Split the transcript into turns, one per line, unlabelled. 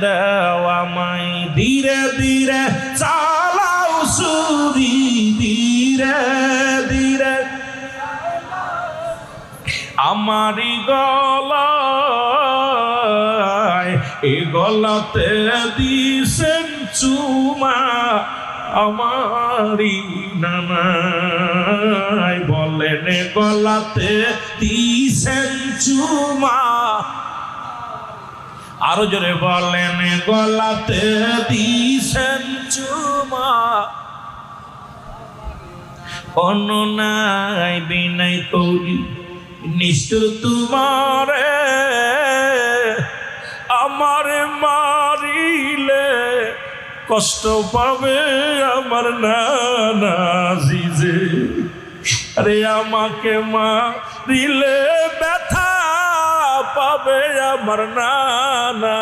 দেওয়া মাই ধীরে ধীরে চালাও সুরি ধীরে ধীরে আমারি গলায় এ গলাতে দিছেন চুমা আমারি নানাই বলেন গলাতে দিছেন চুমা আরো জোরে বলেন গলাতে দিছেন চুমা অন্য নাই বিনাই করি নিষ্ঠুর তোমারে আমারে মারিলে কষ্ট পাবে আমার নানা জিজে আরে আমাকে মারিলে ব্যথা পাবে আমার নানা।